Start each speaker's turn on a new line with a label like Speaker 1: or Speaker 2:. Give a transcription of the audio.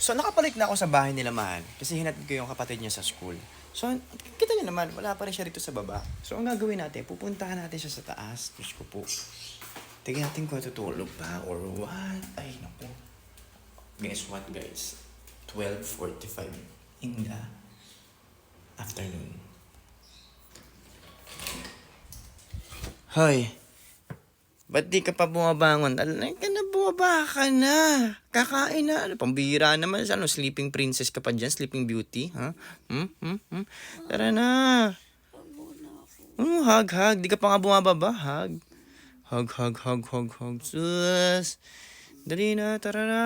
Speaker 1: So, nakabalik na ako sa bahay nila, mahal. Kasi hinatid ko yung kapatid niya sa school. So, kita niyo naman, wala pa rin siya rito sa baba. So, ang gagawin natin, pupuntahan natin siya sa taas. Diyos ko po. Tignan natin kung tutulog pa or what. Ay, naku. Guess what, guys? 12:45 in the afternoon. Hoy, ba't di ka pa bumabangon? Alay ka na, bumaba ka na. Kakain na. Ano, pambihira naman. Ano, sleeping princess ka pa dyan? Sleeping beauty? Ha? Tara na. Hug. Di ka pa nga bumababa. Hug. Hug. Sus. Dali na, tara na.